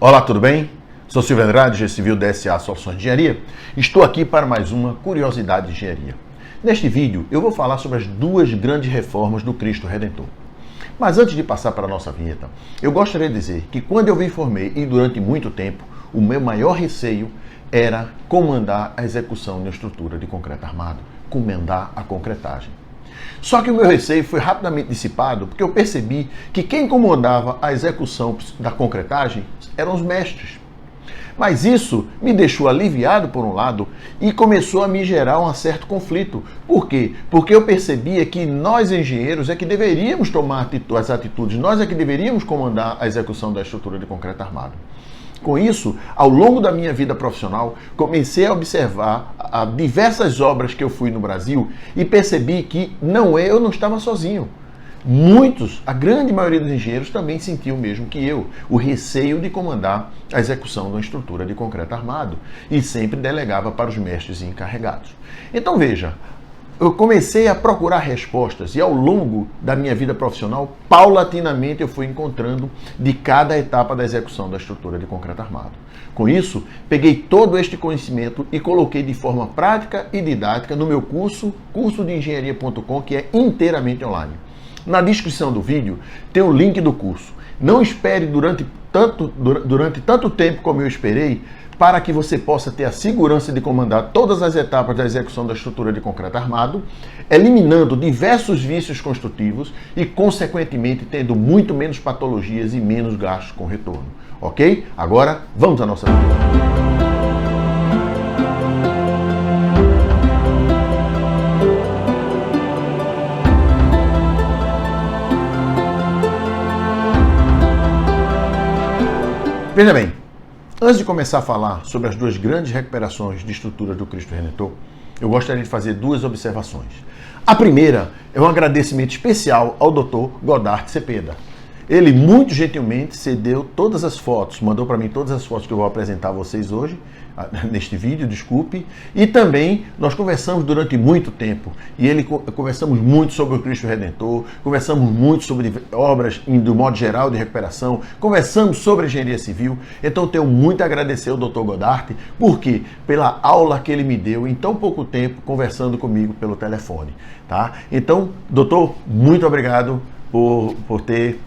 Olá, tudo bem? Sou Silvio Andrade, Engenheiro Civil DSA Soluções de Engenharia. Estou aqui para mais uma curiosidade de engenharia. Neste vídeo, eu vou falar sobre as duas grandes reformas do Cristo Redentor. Mas antes de passar para a nossa vinheta, eu gostaria de dizer que quando eu me formei e durante muito tempo, o meu maior receio era comandar a execução de uma estrutura de concreto armado, comandar a concretagem. Só que o meu receio foi rapidamente dissipado porque eu percebi que quem comandava a execução da concretagem eram os mestres. Mas isso me deixou aliviado por um lado e começou a me gerar um certo conflito. Por quê? Porque eu percebia que nós engenheiros é que deveríamos tomar as atitudes, nós é que deveríamos comandar a execução da estrutura de concreto armado. Com isso, ao longo da minha vida profissional, comecei a observar diversas obras que eu fui no Brasil e percebi que eu não estava sozinho. Muitos, a grande maioria dos engenheiros também sentiu o mesmo que eu, o receio de comandar a execução de uma estrutura de concreto armado e sempre delegava para os mestres e encarregados. Então veja, eu comecei a procurar respostas e ao longo da minha vida profissional, paulatinamente eu fui encontrando de cada etapa da execução da estrutura de concreto armado. Com isso, peguei todo este conhecimento e coloquei de forma prática e didática no meu curso de engenharia.com, que é inteiramente online. Na descrição do vídeo tem o link do curso. Não espere durante tanto tempo como eu esperei, para que você possa ter a segurança de comandar todas as etapas da execução da estrutura de concreto armado, eliminando diversos vícios construtivos e, consequentemente, tendo muito menos patologias e menos gastos com retorno. Ok? Agora, vamos à nossa vida. Veja bem, antes de começar a falar sobre as duas grandes recuperações de estrutura do Cristo Redentor, eu gostaria de fazer duas observações. A primeira é um agradecimento especial ao Dr. Godart Cepeda. Ele muito gentilmente cedeu todas as fotos, mandou para mim todas as fotos que eu vou apresentar a vocês hoje, neste vídeo, desculpe. E também nós conversamos durante muito tempo. E conversamos muito sobre o Cristo Redentor, conversamos muito sobre obras do modo geral de recuperação, conversamos sobre engenharia civil. Então tenho muito a agradecer ao Dr. Godart, porque pela aula que ele me deu em tão pouco tempo, conversando comigo pelo telefone. Tá? Então, doutor, muito obrigado por ter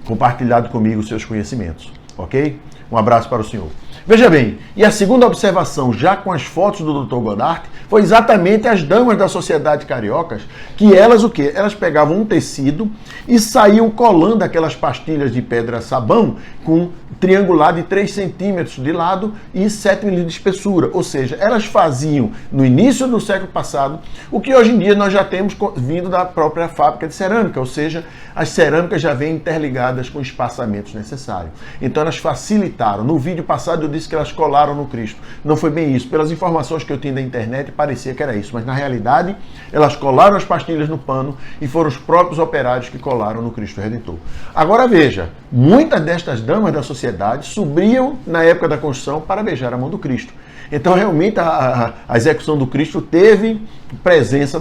compartilhado comigo os seus conhecimentos, ok? Um abraço para o senhor. Veja bem, e a segunda observação, já com as fotos do Dr. Godart, foi exatamente as damas da sociedade cariocas, que elas o quê? Elas pegavam um tecido e saíam colando aquelas pastilhas de pedra-sabão com triangular de 3 centímetros de lado e 7 milímetros de espessura. Ou seja, elas faziam, no início do século passado, o que hoje em dia nós já temos vindo da própria fábrica de cerâmica, ou seja, as cerâmicas já vêm interligadas com espaçamentos necessários. Então elas facilitaram. No vídeo passado eu disse que elas colaram no Cristo. Não foi bem isso. Pelas informações que eu tinha da internet, parecia que era isso. Mas na realidade, elas colaram as pastilhas no pano e foram os próprios operários que colaram no Cristo Redentor. Agora veja, muitas destas damas da sociedade subiam na época da construção para beijar a mão do Cristo. Então realmente a execução do Cristo teve presença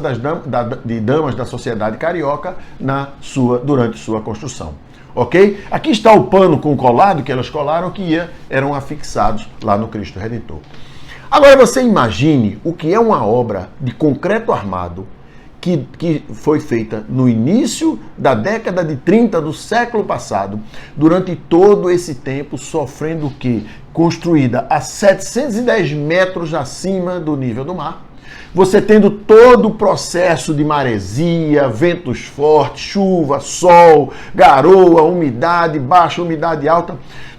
de damas da sociedade carioca durante sua construção. Ok? Aqui está o pano com colado que elas colaram que eram afixados lá no Cristo Redentor. Agora você imagine o que é uma obra de concreto armado que foi feita no início da década de 30 do século passado, durante todo esse tempo sofrendo o quê? Construída a 710 metros acima do nível do mar. Você tendo todo o processo de maresia, ventos fortes, chuva, sol, garoa, umidade baixa, umidade alta,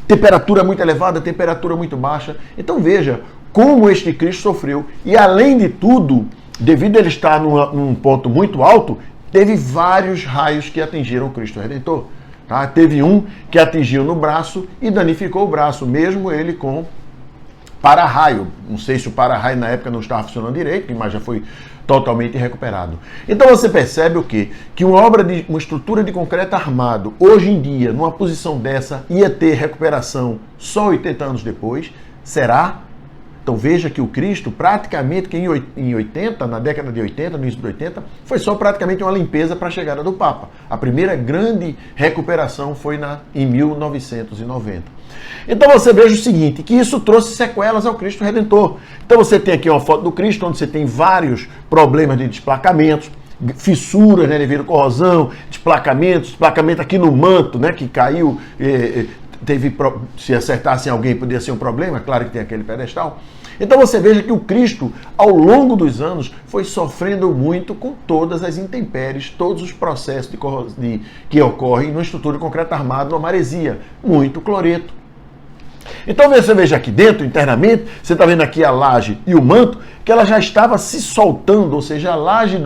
temperatura muito elevada, temperatura muito baixa. Então veja como este Cristo sofreu. E além de tudo, devido a ele estar num ponto muito alto, teve vários raios que atingiram o Cristo Redentor. Tá? Teve um que atingiu no braço e danificou o braço, mesmo ele com para-raio. Não sei se o para-raio na época não estava funcionando direito, mas já foi totalmente recuperado. Então você percebe o quê? Que uma estrutura de concreto armado, hoje em dia, numa posição dessa, ia ter recuperação só 80 anos depois? Será? Então veja que o Cristo, praticamente, que em 80, na década de 80, no início de 80, foi só praticamente uma limpeza para a chegada do Papa. A primeira grande recuperação foi em 1990. Então você veja o seguinte, que isso trouxe sequelas ao Cristo Redentor. Então você tem aqui uma foto do Cristo, onde você tem vários problemas de desplacamentos, fissuras, né, devido à corrosão, desplacamento aqui no manto, né, que caiu, se acertasse em alguém poderia ser um problema, claro que tem aquele pedestal. Então você veja que o Cristo, ao longo dos anos, foi sofrendo muito com todas as intempéries, todos os processos que ocorrem numa estrutura de concreto armado, numa maresia, muito cloreto. Então você veja aqui dentro, internamente, você está vendo aqui a laje e o manto, que ela já estava se soltando, ou seja, a laje,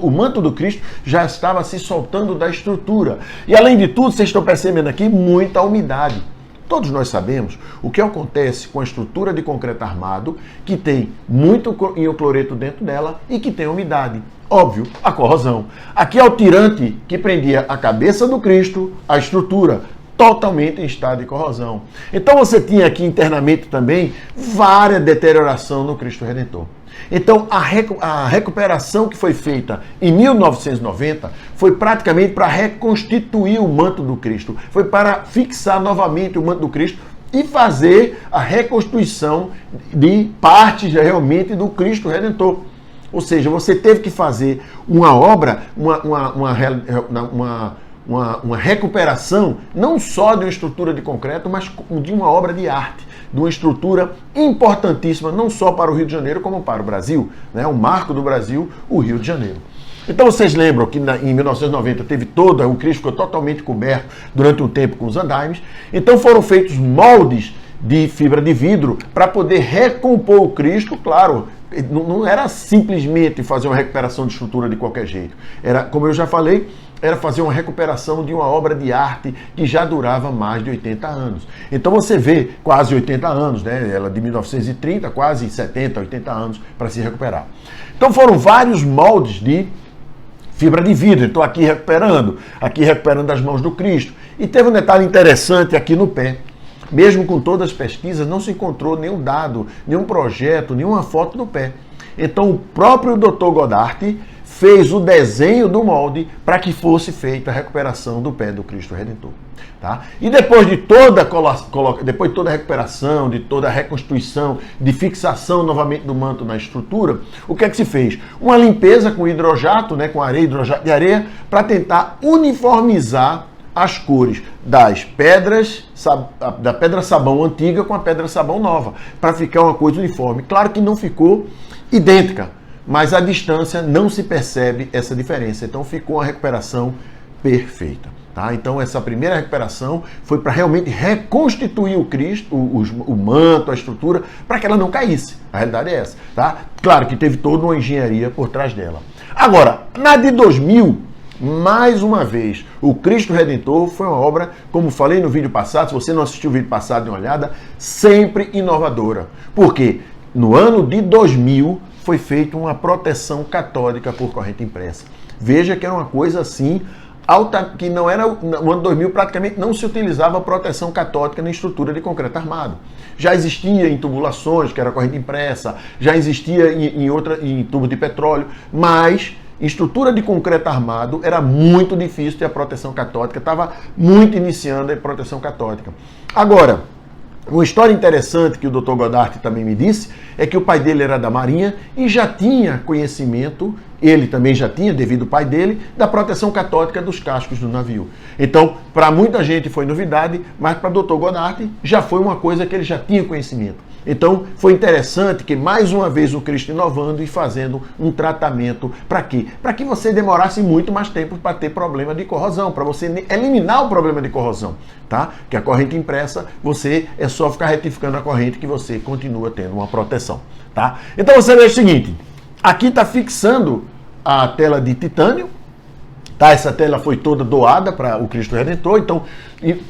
o manto do Cristo já estava se soltando da estrutura. E além de tudo, vocês estão percebendo aqui muita umidade. Todos nós sabemos o que acontece com a estrutura de concreto armado, que tem muito iodoto dentro dela e que tem umidade. Óbvio, a corrosão. Aqui é o tirante que prendia a cabeça do Cristo, a estrutura, totalmente em estado de corrosão. Então você tinha aqui internamente também várias deterioração no Cristo Redentor. Então a recuperação que foi feita em 1990 foi praticamente para reconstituir o manto do Cristo, foi para fixar novamente o manto do Cristo e fazer a reconstituição de partes realmente do Cristo Redentor. Ou seja, você teve que fazer uma obra, uma recuperação não só de uma estrutura de concreto, mas de uma obra de arte, de uma estrutura importantíssima, não só para o Rio de Janeiro, como para o Brasil, né? O marco do Brasil, o Rio de Janeiro. Então vocês lembram que em 1990 teve o Cristo ficou totalmente coberto durante um tempo com os andaimes, então foram feitos moldes de fibra de vidro para poder recompor o Cristo, claro. Não era simplesmente fazer uma recuperação de estrutura de qualquer jeito. Era, como eu já falei, era fazer uma recuperação de uma obra de arte que já durava mais de 80 anos. Então você vê quase 80 anos, né? Ela de 1930, quase 70, 80 anos para se recuperar. Então foram vários moldes de fibra de vidro. Estou aqui recuperando as mãos do Cristo. E teve um detalhe interessante aqui no pé. Mesmo com todas as pesquisas, não se encontrou nenhum dado, nenhum projeto, nenhuma foto do pé. Então o próprio Dr. Godart fez o desenho do molde para que fosse feita a recuperação do pé do Cristo Redentor. Tá? E depois de toda a recuperação, de toda a reconstituição, de fixação novamente do manto na estrutura, o que é que se fez? Uma limpeza com hidrojato, né, com areia, hidrojato de areia, para tentar uniformizar as cores das pedras, da pedra-sabão antiga com a pedra-sabão nova, para ficar uma coisa uniforme. Claro que não ficou idêntica, mas à distância não se percebe essa diferença. Então ficou uma recuperação perfeita. Tá? Então essa primeira recuperação foi para realmente reconstituir o Cristo, o manto, a estrutura, para que ela não caísse. A realidade é essa. Tá? Claro que teve toda uma engenharia por trás dela. Agora, na de 2000, mais uma vez, o Cristo Redentor foi uma obra, como falei no vídeo passado, se você não assistiu o vídeo passado, dê uma olhada, sempre inovadora. Por quê? No ano de 2000 foi feita uma proteção catódica por corrente impressa. Veja que era uma coisa assim, alta, que não era, no ano 2000 praticamente não se utilizava proteção catódica na estrutura de concreto armado. Já existia em tubulações, que era corrente impressa, já existia em tubos de petróleo, mas em estrutura de concreto armado era muito difícil ter a proteção catódica, estava muito iniciando a proteção catódica. Agora, uma história interessante que o Dr. Godart também me disse é que o pai dele era da Marinha e já tinha conhecimento, ele também já tinha, devido ao pai dele, da proteção catódica dos cascos do navio. Então, para muita gente foi novidade, mas para o Dr. Godart já foi uma coisa que ele já tinha conhecimento. Então, foi interessante que mais uma vez o Cristo inovando e fazendo um tratamento para quê? Para que você demorasse muito mais tempo para ter problema de corrosão, para você eliminar o problema de corrosão, tá? Que a corrente impressa, você é só ficar retificando a corrente que você continua tendo uma proteção, tá? Então você vê o seguinte, aqui está fixando a tela de titânio, tá? Essa tela foi toda doada para o Cristo Redentor, então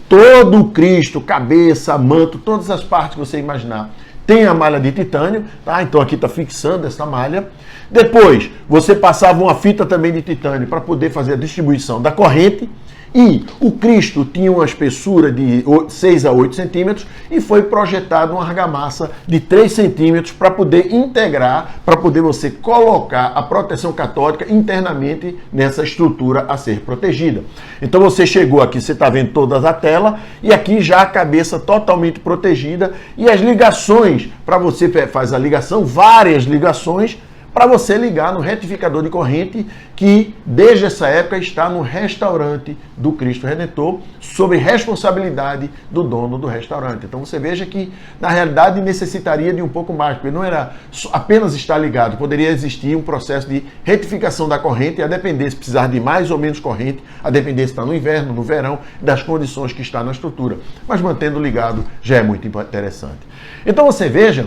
todo o Cristo, cabeça, manto, todas as partes que você imaginar, tem a malha de titânio, tá? Então aqui está fixando essa malha. Depois, você passava uma fita também de titânio para poder fazer a distribuição da corrente E o Cristo tinha uma espessura de 6 a 8 centímetros e foi projetado uma argamassa de 3 centímetros para poder integrar, para poder você colocar a proteção catódica internamente nessa estrutura a ser protegida. Então você chegou aqui, você está vendo toda a tela, e aqui já a cabeça totalmente protegida e as ligações, para você faz a ligação, várias ligações, para você ligar no retificador de corrente que, desde essa época, está no restaurante do Cristo Redentor, sob responsabilidade do dono do restaurante. Então você veja que, na realidade, necessitaria de um pouco mais, porque não era apenas estar ligado, poderia existir um processo de retificação da corrente, a depender se precisar de mais ou menos corrente, a depender se está no inverno, no verão, das condições que está na estrutura. Mas mantendo ligado já é muito interessante. Então você veja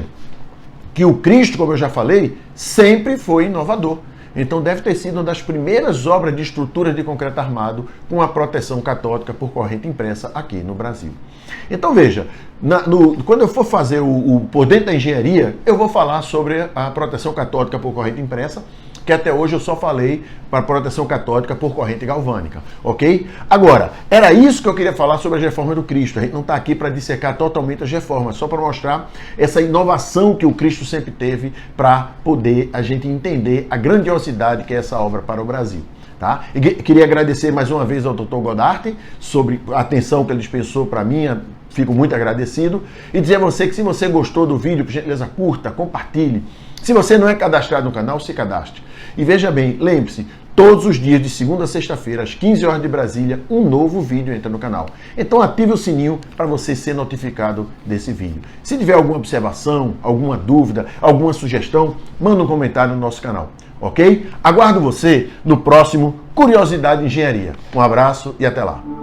que o Cristo, como eu já falei, sempre foi inovador. Então deve ter sido uma das primeiras obras de estruturas de concreto armado com a proteção catódica por corrente impressa aqui no Brasil. Então veja, quando eu for fazer por dentro da engenharia, eu vou falar sobre a proteção catódica por corrente impressa, que até hoje eu só falei para proteção catódica por corrente galvânica, ok? Agora, era isso que eu queria falar sobre as reformas do Cristo. A gente não está aqui para dissecar totalmente as reformas, só para mostrar essa inovação que o Cristo sempre teve para poder a gente entender a grandiosidade que é essa obra para o Brasil. Tá? E queria agradecer mais uma vez ao Dr. Godarte sobre a atenção que ele dispensou para mim, fico muito agradecido, e dizer a você que se você gostou do vídeo, por gentileza, curta, compartilhe. Se você não é cadastrado no canal, se cadastre. E veja bem, lembre-se, todos os dias de segunda a sexta-feira, às 15 horas de Brasília, um novo vídeo entra no canal. Então ative o sininho para você ser notificado desse vídeo. Se tiver alguma observação, alguma dúvida, alguma sugestão, manda um comentário no nosso canal, ok? Aguardo você no próximo Curiosidade Engenharia. Um abraço e até lá.